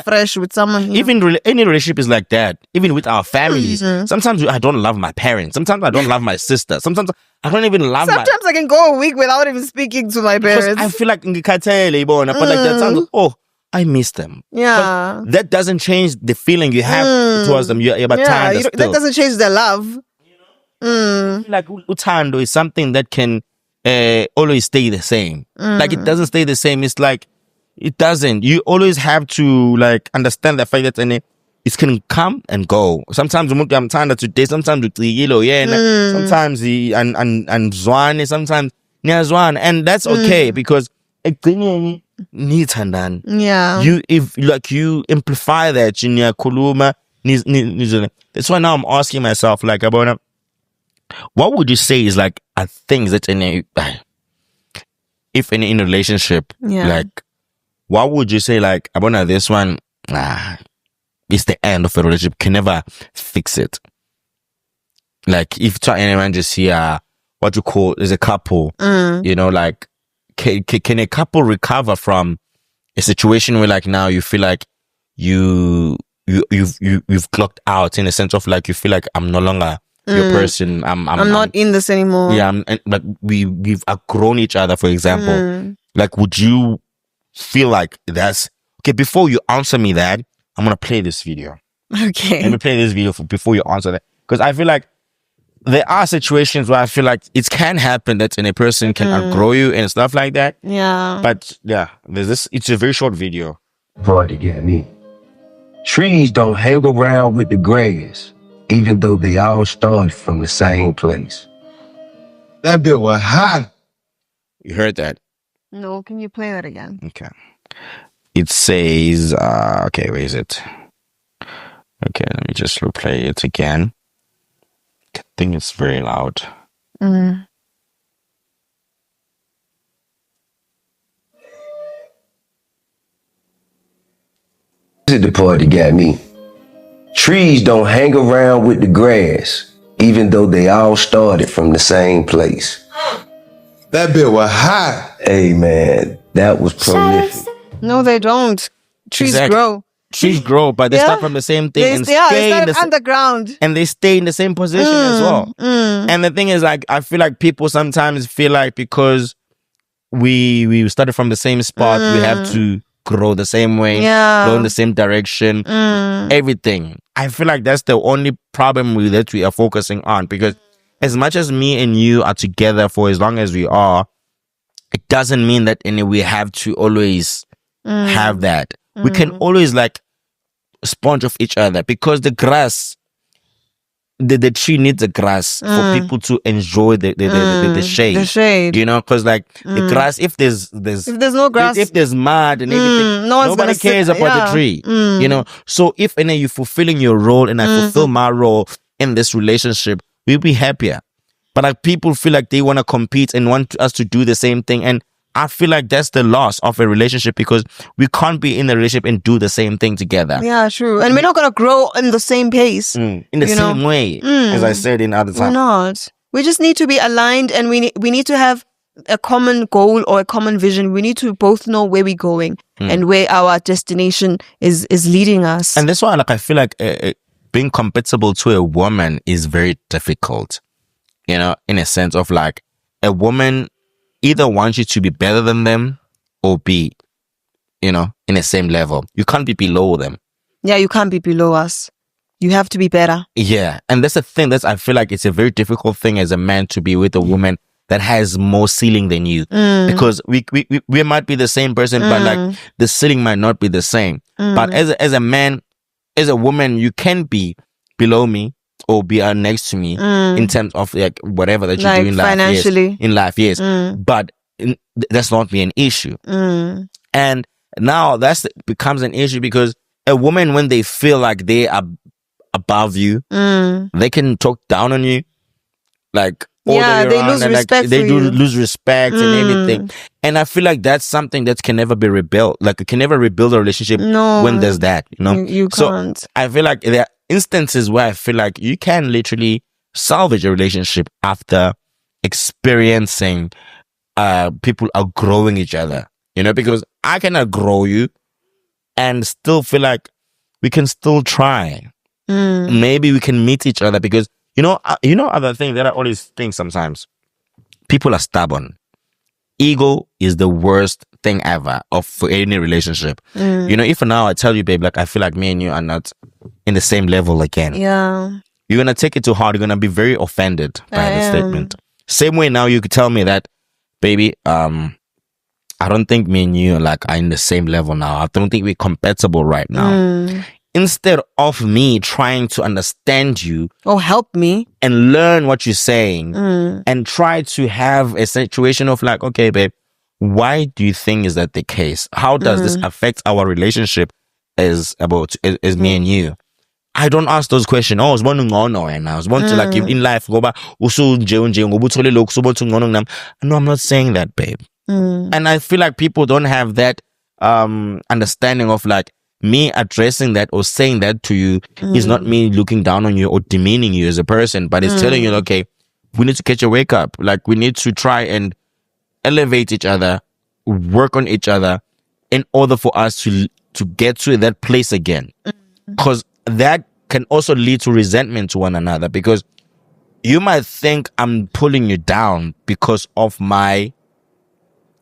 Fresh with someone. Even any relationship is like that. Even with our families. Sometimes I don't love my parents. Sometimes I don't love my sister. Sometimes I don't even love Sometimes I can go a week without even speaking to my parents. I feel like but like that sounds, I miss them. Yeah. But that doesn't change the feeling you have towards them. That doesn't change the love. Like utando is something that can always stay the same. Like it doesn't stay the same. It's like it doesn't. You always have to like understand the fact that it can come and go. Sometimes I'm tired today. Sometimes sometimes and zwane. Sometimes zwane, and that's okay because yeah. You amplify that in your kuluma. That's why now I'm asking myself like about. What would you say is like things that if in a relationship, like, what would you say like about this one? It's the end of a relationship. Can never fix it. Like if anyone just here, what you call is a couple, you know, like can a couple recover from a situation where like now you feel like you've clocked out in a sense of like you feel like I'm no longer your person. I'm not in this anymore. Yeah, but we've outgrown each other, for example. Like, would you feel like that's okay? Before you answer me that, I'm gonna play this video. Okay. Let me play this video before you answer that, because I feel like there are situations where I feel like it can happen that a person can outgrow you and stuff like that. Yeah. But yeah, there's this. It's a very short video. Hard to get me. Trees don't hang around with the grass, even though they all start from the same place. That bit was hot. You heard that? No, can you play that again? Okay. It says, okay, where is it? Okay, let me just replay it again. I think it's very loud. This is the part that got me. Trees don't hang around with the grass, even though they all started from the same place. That bit was hot. Hey man, that was prolific. No, they don't. Trees Exactly. grow. trees grow, but they start from the same thing and they stay in started underground. and they stay in the same position as well. And the thing is, like, I feel like people sometimes feel like because we started from the same spot, we have to grow the same way, grow in the same direction, everything. I feel like that's the only problem that we are focusing on, because as much as me and you are together for as long as we are, it doesn't mean that we have to always have that. We can always like sponge off each other, because the grass, the tree needs the grass for people to enjoy the shade. The shade. You know, because like the grass, if there's no grass, if there's mud and everything, nobody cares about the tree. You know, so if you're fulfilling your role and I fulfill my role in this relationship, we'll be happier. But like people feel like they want to compete and want us to do the same thing, and I feel like that's the loss of a relationship, because we can't be in a relationship and do the same thing together. Yeah, true. And we're not going to grow in the same pace. In the same way, as I said in other times. We're not. We just need to be aligned, and we need to have a common goal or a common vision. We need to both know where we're going and where our destination is leading us. And that's why like I feel like being compatible to a woman is very difficult. You know, in a sense of like a woman either wants you to be better than them or be, you know, in the same level. You can't be below them. Yeah, you can't be below us. You have to be better. Yeah. And that's the thing, I feel like it's a very difficult thing as a man to be with a woman that has more ceiling than you. Because we might be the same person, but like the ceiling might not be the same. But as a man, as a woman, you can be below me or be next to me in terms of like whatever that you do in life. Financially. Yes, in life, yes. But that's not be an issue. And now becomes an issue, because a woman, when they feel like they are above you, they can talk down on you, like all the way they around, lose and respect. Like, they do lose respect and everything. And I feel like that's something that can never be rebuilt. Like, you can never rebuild a relationship when there's that, you know? You can't. So I feel like there are instances where I feel like you can literally salvage a relationship after experiencing people outgrowing each other, you know? Because I can outgrow you and still feel like we can still try. Maybe we can meet each other, because you know other thing that I always think sometimes, people are stubborn. Ego is the worst thing ever for any relationship. You know, if now I tell you, babe, like I feel like me and you are not in the same level again, you're gonna take it too hard. You're gonna be very offended by the statement. Same way now you could tell me that, baby, I don't think me and you like are in the same level now. I don't think we're compatible right now. Instead of me trying to understand you or help me and learn what you're saying and try to have a situation of like, okay, babe, why do you think is that the case? How does this affect our relationship as me and you? I don't ask those questions. Oh, I was want to like in life go back. No, I'm not saying that, babe. And I feel like people don't have that understanding of like, me addressing that or saying that to you is not me looking down on you or demeaning you as a person, but it's telling you, okay, we need to catch a wake up. Like, we need to try and elevate each other, work on each other in order for us to get to that place again. Because that can also lead to resentment to one another, because you might think I'm pulling you down because of my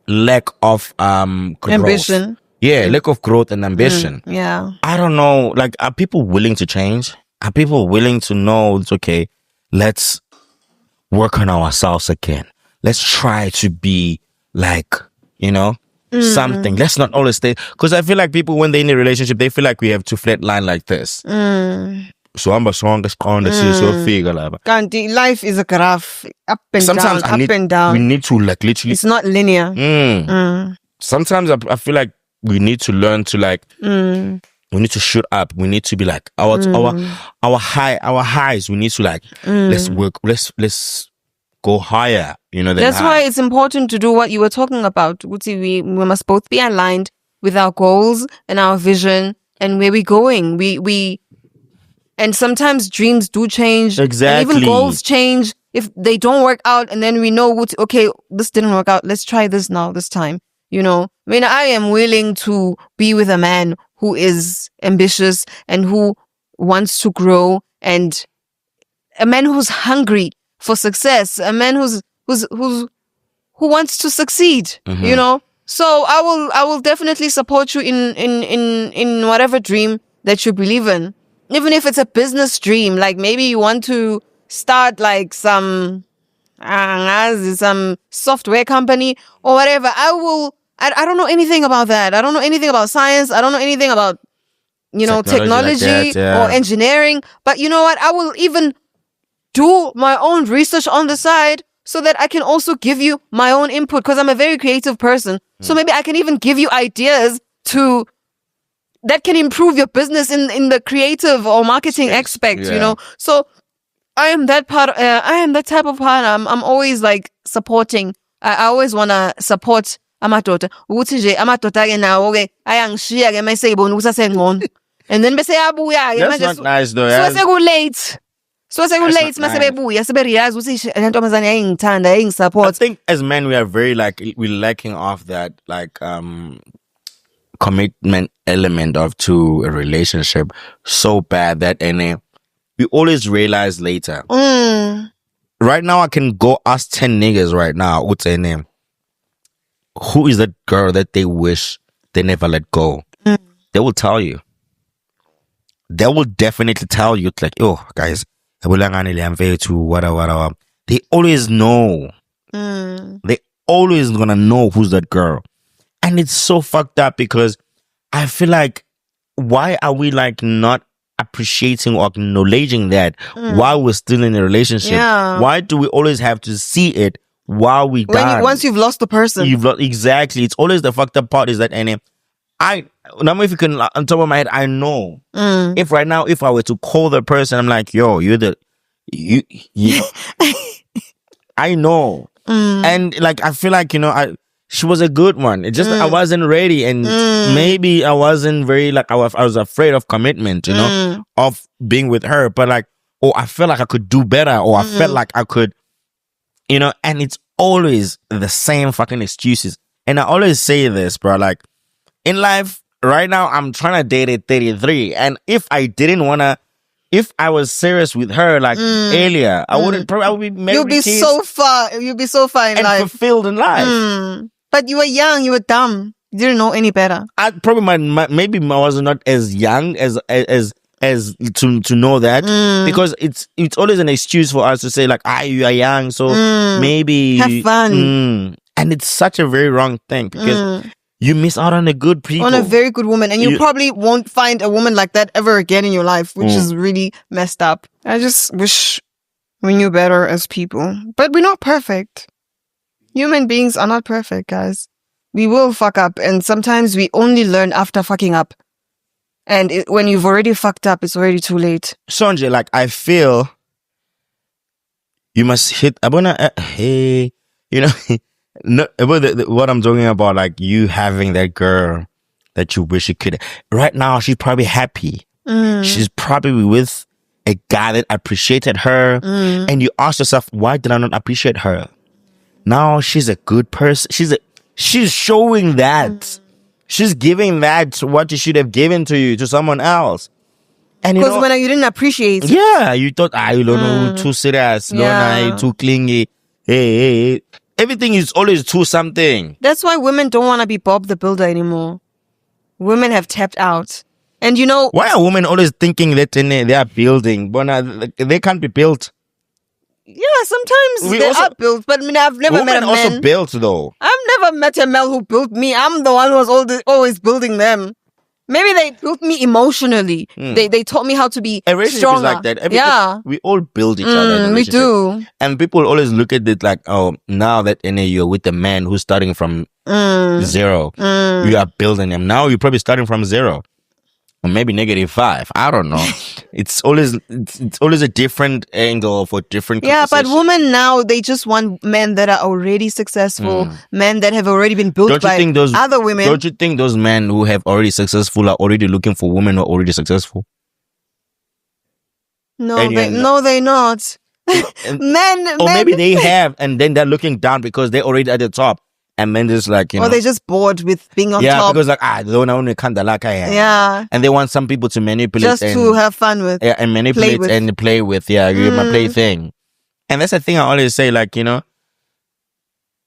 lack of growth. ambition. Yeah, lack of growth and ambition. Yeah. I don't know. Like, are people willing to change? Are people willing to know it's okay? Let's work on ourselves again. Let's try to be like, you know, something. Let's not always stay. Because I feel like people, when they're in a relationship, they feel like we have to flatline like this. So I'm a strongest corner, so figure like. Life is a graph, up and Sometimes down, up and down. We need to like literally. It's not linear. Sometimes I feel like we need to learn to like. We need to shoot up. We need to be like our highs. We need to like let's work. Let's go higher. You know. That's why it's important to do what you were talking about. We must both be aligned with our goals and our vision and where we're going. And sometimes dreams do change. Exactly. And even goals change if they don't work out. And then we know, okay, this didn't work out. Let's try this now, this time. You know, I mean, I am willing to be with a man who is ambitious and who wants to grow, and a man who's hungry for success, a man who wants to succeed, you know. So I will definitely support you in whatever dream that you believe in, even if it's a business dream. Like maybe you want to start like some software company or whatever. I don't know anything about that. I don't know anything about science. I don't know anything about, you know, technology like that, yeah. or engineering. But you know what? I will even do my own research on the side so that I can also give you my own input, because I'm a very creative person. So maybe I can even give you ideas that can improve your business in the creative or marketing aspect, you know. So I am that part. I am that type of part. I'm always like supporting. I always wanna support amadoda. Ukuthi nje amadoda ke nawo ke ayangishiya ke mase ibona ukuthi asengcono. And then bese yabuya ke That's not nice though. So sekulate. So sekulate not mase bebuya seberealize ukuthi le ntombazane yayingithanda, yayingisupport. I think as men we are very like we're lacking of that like commitment element of to a relationship so bad that we always realize later. Right now I can go ask 10 niggas right now what's their name, who is that girl that they wish they never let go. They will tell you. They will definitely tell you. It's like, oh guys, they always know. They always gonna know who's that girl. And it's so fucked up because I feel like, why are we like not appreciating or acknowledging that while we're still in a relationship? Yeah. Why do we always have to see it while we done? Once you've lost the person. Exactly. It's always the fucked up part is that now if you can, on top of my head, I know if right now, if I were to call the person, I'm like, yo, you I know. And like, I feel like, you know, she was a good one. It just, I wasn't ready. And maybe I wasn't very, like, I was afraid of commitment, you know, of being with her. But like, oh, I felt like I could do better. Or I felt like I could, you know, and it's always the same fucking excuses. And I always say this, bro, like, in life, right now, I'm trying to date at 33. And if I was serious with her, like, earlier, I wouldn't probably, I would be married. You'll be so far in and life. fulfilled in life. But you were young, you were dumb. You didn't know any better. I probably maybe I was not as young as to know that, because it's always an excuse for us to say like, you are young, so maybe have fun. And it's such a very wrong thing, because you miss out on a good people, on a very good woman, and you probably won't find a woman like that ever again in your life, which is really messed up. I just wish we knew better as people, but we're not perfect. Human beings are not perfect, guys. We will fuck up, and sometimes we only learn after fucking up. And when you've already fucked up, it's already too late. Sonjay, like, I feel you must hit hey, you know, no, about what I'm talking about, like you having that girl that you wish you could. Right now, she's probably happy. She's probably with a guy that appreciated her, and you ask yourself, why did I not appreciate her? Now she's a good person. She's showing that. She's giving that what you should have given to someone else. And because when you didn't appreciate, you thought, you don't know, too serious, too clingy. Hey, everything is always too something. That's why women don't want to be Bob the Builder anymore. Women have tapped out. And you know, why are women always thinking that they are building, but they can't be built? Yeah, sometimes they are built, but I mean, I've never met a man. Women also built, though. I've never met a male who built me. I'm the one who was always building them. Maybe they built me emotionally. They taught me how to be stronger. Is like that. We all build each other. We do. And people always look at it like, oh, now that you're with a man who's starting from zero, you are building him. Now you're probably starting from zero. Or maybe -5. I don't know. It's always a different angle for different conversations. Yeah, but women now, they just want men that are already successful, men that have already been built by other women. Don't you think those men who have already successful are already looking for women who are already successful? No, they're not. Men, maybe they have, and then they're looking down because they're already at the top. and then just like, you Or know, they're just bored with being on yeah, top. because like, they don't want to kind of like I am. Yeah. And they want some people to manipulate Just and, to have fun with. yeah, and manipulate with. and play with. Yeah, you're my plaything. And that's the thing I always say, like, you know,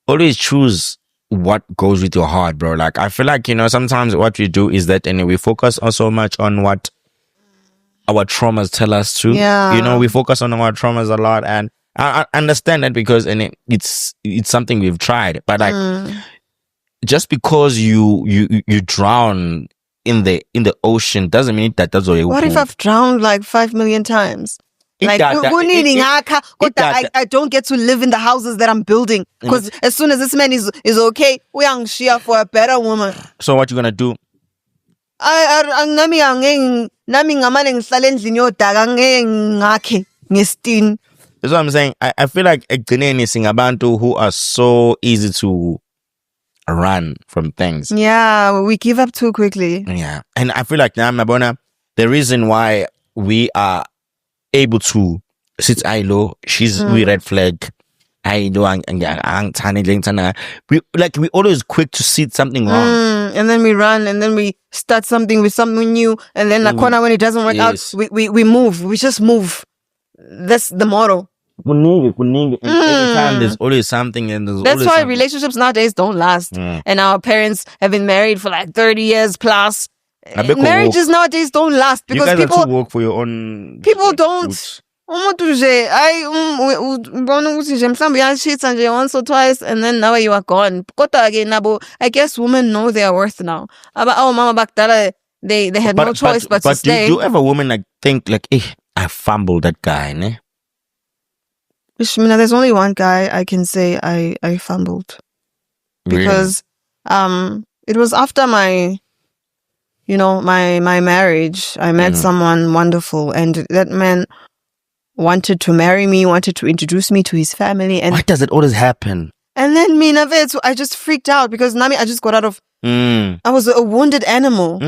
always choose what goes with your heart, bro. Like, I feel like, you know, sometimes what we do is that, and we focus so much on what our traumas tell us to. Yeah. You know, we focus on our traumas a lot, and I understand that because, and it's something we've tried, but like, just because you drown in the ocean doesn't mean that that's all. What if I've drowned like 5 million times? Like, I don't get to live in the houses that I'm building because as soon as this man is okay, we are share for a better woman. So what you gonna do? Nami ngamane ngihlala endlini yodaka ngakhe ngestin. That's what I'm saying. I feel like ekugcineni singabantu who are so easy to run from things. Yeah, we give up too quickly. Yeah, and I feel like now, Mabona, the reason why we are able to sit low, we red flag. We always quick to see something wrong, and then we run, and then we start something with something new, and then corner when it doesn't work out, we move. We just move. That's the motto. Every time there's always something, and that's why relationships nowadays don't last. And our parents have been married for like 30 years plus. Marriages nonowadays don't last because people work for your own. People don't. Once or twice, and then now you are gone. I guess women know their worth now. They had no choice but to stay. Do you ever women like think like, I fumbled that guy, ne? There's only one guy I can say I fumbled. Because it was after my marriage. I met someone wonderful, and that man wanted to marry me, wanted to introduce me to his family. And why does it always happen? And then I just freaked out because I just got out of I was a wounded animal.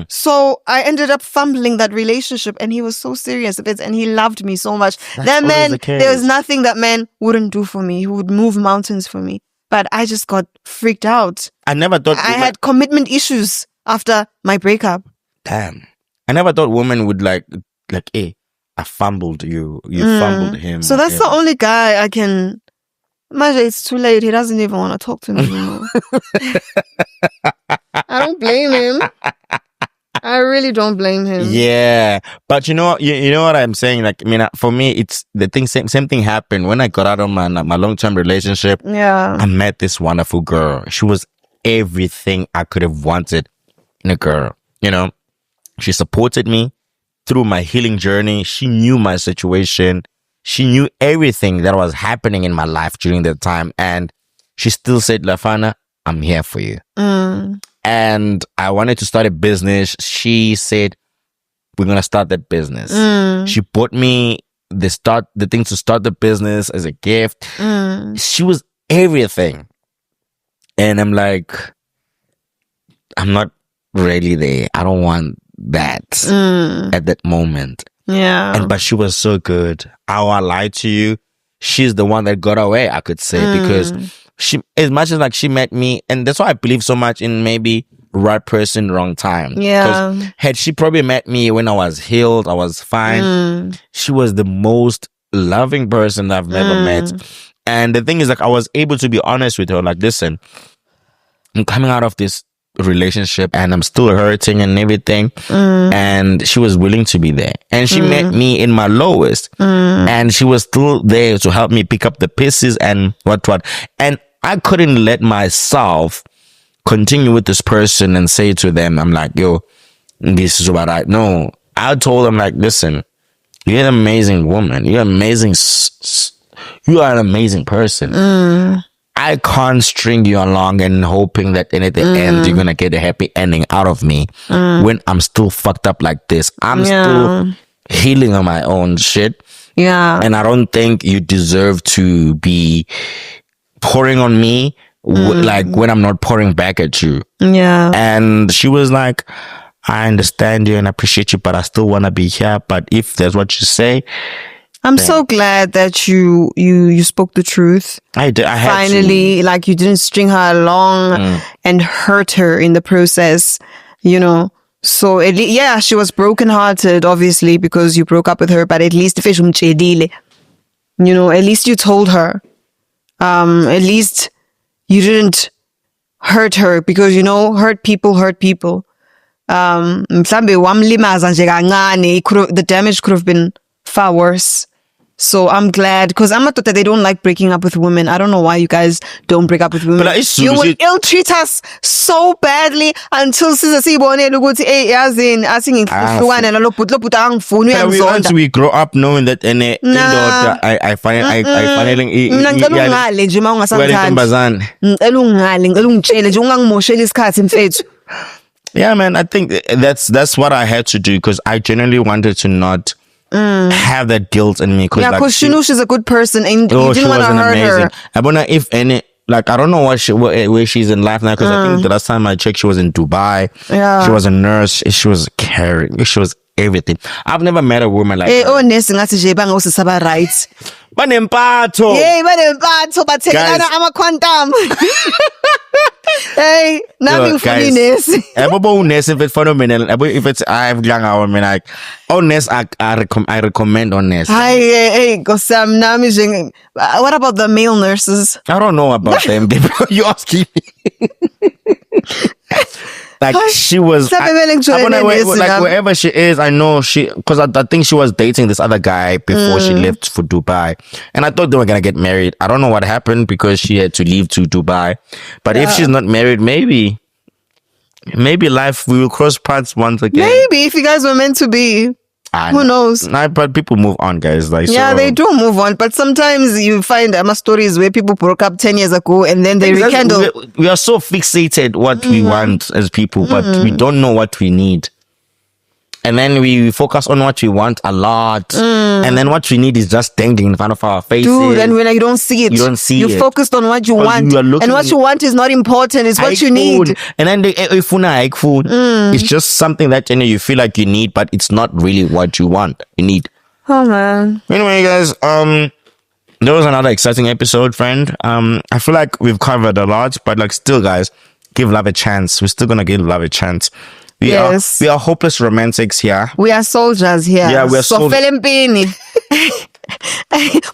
So I ended up fumbling that relationship, and he was so serious of it, and he loved me so much. That man, there was nothing that man wouldn't do for me. He would move mountains for me. But I just got freaked out. I never thought I had commitment issues after my breakup. Damn. I never thought women would like, hey, I fumbled you. You fumbled him. So that's the only guy I can. Imagine it's too late. He doesn't even want to talk to me anymore. I don't blame him. I really don't blame him. Yeah, but you know what I'm saying. Like, I mean, for me, it's the thing. Same thing happened when I got out of my long-term relationship. Yeah, I met this wonderful girl. She was everything I could have wanted in a girl. You know, she supported me through my healing journey. She knew my situation. She knew everything that was happening in my life during that time. And she still said, Lafana, I'm here for you. And I wanted to start a business. She said, we're going to start that business. She bought me the things to start the business as a gift. She was everything. And I'm like, I'm not ready there. I don't want that at that moment. Yeah. But she was so good. How I lied to you, she's the one that got away, I could say, because she, as much as like she met me, and that's why I believe so much in maybe right person, wrong time. Yeah. Because had she probably met me when I was healed, I was fine. She was the most loving person I've ever met. And the thing is, like, I was able to be honest with her. Like, listen, I'm coming out of this relationship and I'm still hurting and everything. And she was willing to be there. And she met me in my lowest. And she was still there to help me pick up the pieces and what. And I couldn't let myself continue with this person and say to them, I'm like, yo, this is what I know. I told them, like, listen, you're an amazing woman. You're amazing. You are an amazing person. I can't string you along and hoping that at the end you're gonna get a happy ending out of me when I'm still fucked up like this. I'm still healing on my own shit. Yeah. And I don't think you deserve to be pouring on me like when I'm not pouring back at you. Yeah. And she was like, I understand you and I appreciate you, but I still want to be here. But if that's what you say, I'm so glad that you spoke the truth. I did. I had Finally, like you didn't string her along and hurt her in the process, you know. So yeah, she was brokenhearted, obviously, because you broke up with her. But at least at least you told her. At least you didn't hurt her, because hurt people. Mhlambe wamlimaza nje kancane, the damage could have been far worse. So I'm glad, because I'm not that they don't like breaking up with women. I don't know why you guys don't break up with women. But you will ill-treat us so badly until siyibonile ukuthi yazini asingihlukane nalo bhuti angifuni uyangizonda. We grow up knowing that I finally mina ngicela ungale nje uma ungasamthandi. Ngicela ungale, ngicela ungitshele nje ungangimoshela isikhathi mfethu. Yeah, man, I think that's what I had to do, because I genuinely wanted to not have that guilt in me. Yeah, because she knew she's a good person and you didn't want to hurt her. I wonder if any, like, I don't know where she's in life now, because I think the last time I checked, she was in Dubai. Yeah. She was a nurse. She was caring. She was everything. I've never met a woman like her. Nesi ngathi nje bangosisaba rights. Banempatho. Hey, banempatho bathelana ama-quantum. Hey, nami ngifuna inesi. Yabo unesi if it's phenomenal. If it's I've young hour, man, like honest, I recommend honest. Hey, Gosam, nami nje. What about the male nurses? I don't know about them. You asking me? Like she was, like wherever she is, I know because I think she was dating this other guy before she left for Dubai, and I thought they were gonna get married. I don't know what happened because she had to leave to Dubai, but if she's not married, maybe life we will cross paths once again. Maybe if you guys were meant to be. Who knows? But people move on, guys. Like, yeah, they do move on. But sometimes you find stories where people broke up 10 years ago and then they rekindle. We are so fixated what we want as people, but we don't know what we need. And then we focus on what we want a lot. And then what we need is just dangling in front of our faces. Dude, and when you don't see it. You're focused on what you want. And what you want is not important. It's what you need. And then it's just something that you feel like you need, but it's not really what you want. You need. Oh, man. Anyway, guys, there was another exciting episode, friend. I feel like we've covered a lot, but like still, guys, give love a chance. We're still going to give love a chance. We are hopeless romantics here. We are soldiers here. Yeah, we are soldiers.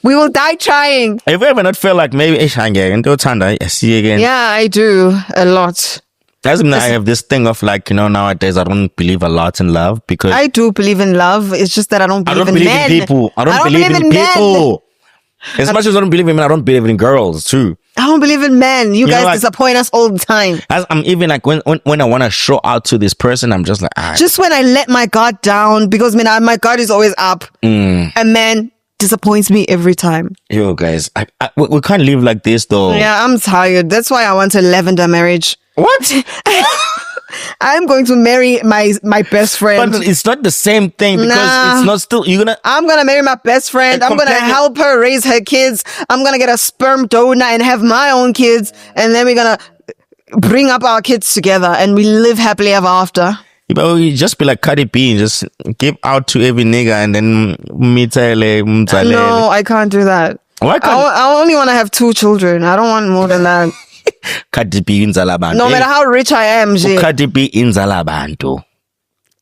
We will die trying. Have you ever not felt like maybe I see you again? Yeah, I do a lot. That's I have this thing of like, nowadays I don't believe a lot in love, because I do believe in love. It's just that I don't believe in men. People. I don't believe in people. As much as I don't believe in men, I don't believe in girls too. I don't believe in men. You guys disappoint us all the time. I'm even like when I want to show out to this person, I'm just like just when I let my guard down, because my guard is always up. A man disappoints me every time. Yo, guys, we can't live like this though. Yeah, I'm tired. That's why I want a lavender marriage. What? I'm going to marry my best friend. But it's not the same thing, because it's not still I'm gonna marry my best friend. I'm gonna help her raise her kids. I'm gonna get a sperm donor and have my own kids, and then we're gonna bring up our kids together and we live happily ever after. But you just be like Cardi B and just give out to every nigga and then No, I can't do that. Why can't I only want to have 2 children. I don't want more than that. Cardi B inzala bantu. No matter how rich I am, Cardi B inzala bantu.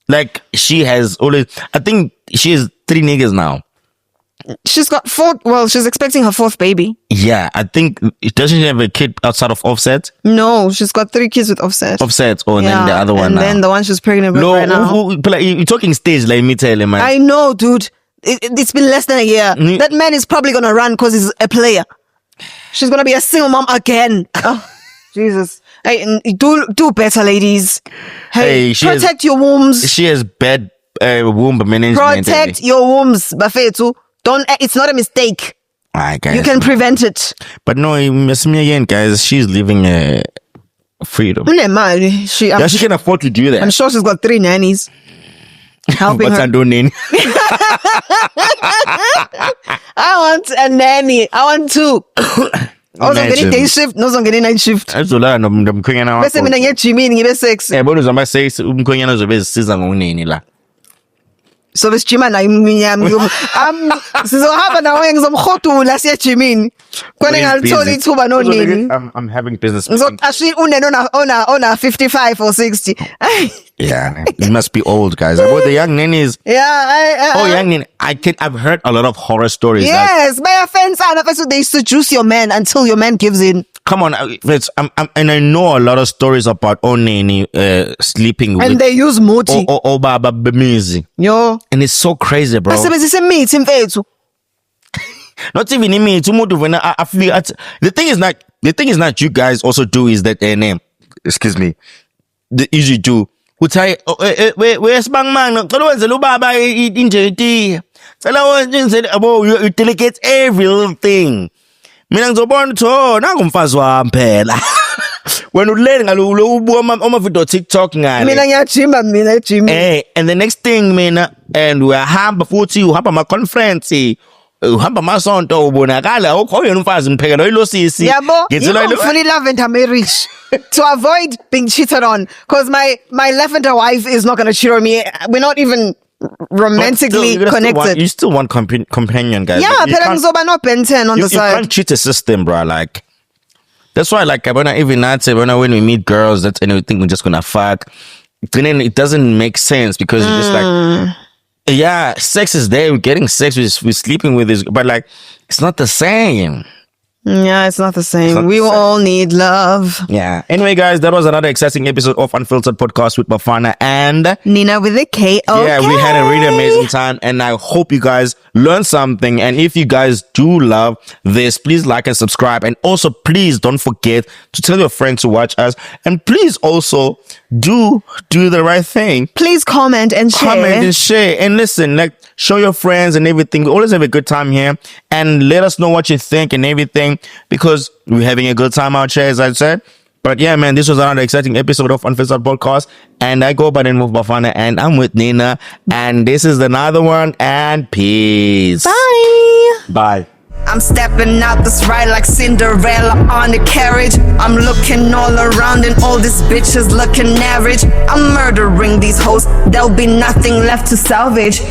Like she has always, I think she has 3 niggas now. She's got 4. Well, she's expecting her 4th baby. Yeah, I think doesn't she have a kid outside of Offset? No, she's got 3 kids with Offset. Offset, and then the other one. And then the one she's pregnant with right now. You're talking stage, let me tell you, man. I know, dude. It's been less than a year. That man is probably gonna run because he's a player. She's gonna be a single mom again. Oh, Jesus. Hey, do better, ladies. Hey, protect your wombs. She has bad womb management. Protect your wombs, Bafetu. It's not a mistake. Guys. You can prevent it. But no, miss me again, guys. She's living freedom. She can afford to do that. I'm sure she's got 3 nannies helping her. I want a nanny. I want 2. Also getting day shift, no one getting night shift. Bese mina ngiye gym ngibe sex. Yabona uzama sex umkhonyana uzobe ezisiza ngonini la. So besijima nayo iminyami sizohamba nawe ngizomhodula siye ejimini kwene ngalithola ithuba nonini I'm having business. ngizoqasha unene ona 55 or 60. Yeah, you must be old, guys. About the young nannies. Yeah, Oh, young nanny. I've heard a lot of horror stories. yes, they seduce your man until your man gives in. Come on, and I know a lot of stories about nanny sleeping with. And they use moti. Baba bemizi. Yo. And it's so crazy, bro. Basebenzisa imithi mfethu. Not even imithi umuntu when I feel the thing is not you guys also do is that name. Excuse me. The easy do. Uthi wesibangmanga ngicela wenzele ubaba injeti. Cela wenzele abo you delegate every little thing. Mina ngizobona ukuthi nangu umfazi wami phela. Wena ulele ngalo ubuka oma video TikTok ngale. Mina ngiyajima mina ejim. And the next thing mina and uhamba futhi uhamba ama conference. Uhamba amasonto ubonakala oyena umfazi ngiphekela oyilosisi. Yabo, you fully lavender marriage to avoid being cheated on because my lavender wife is not going to cheat on me. We're not even romantically connected. You still want companion, guys. Yeah, phela ngizoba no Ben 10 on the side. You can't cheat the system, bro. Like that's why, like, when we meet girls, that's anything we're just gonna fuck. It doesn't make sense because it's just like, yeah, sex is there. We're getting sex. We're sleeping with this, but like, it's not the same. Yeah, it's not the same. We all need love. Yeah. Anyway, guys, that was another exciting episode of Unfiltered Podcast with Bafana and Nina with a K. Okay. Yeah, we had a really amazing time, and I hope you guys learned something. And if you guys do love this, please like and subscribe. And also, please don't forget to tell your friends to watch us. And please also do the right thing. Please comment and share. Comment and share. And listen, like, show your friends and everything. We always have a good time here. And let us know what you think and everything, because we're having a good time out here, as I said. But yeah, man, this was another exciting episode of Unfiltered Podcast. And I go by the name of Bafana, and I'm with Nina. And this is another one. And peace. Bye. Bye. I'm stepping out this ride like Cinderella on the carriage. I'm looking all around and all these bitches looking average. I'm murdering these hoes, there'll be nothing left to salvage.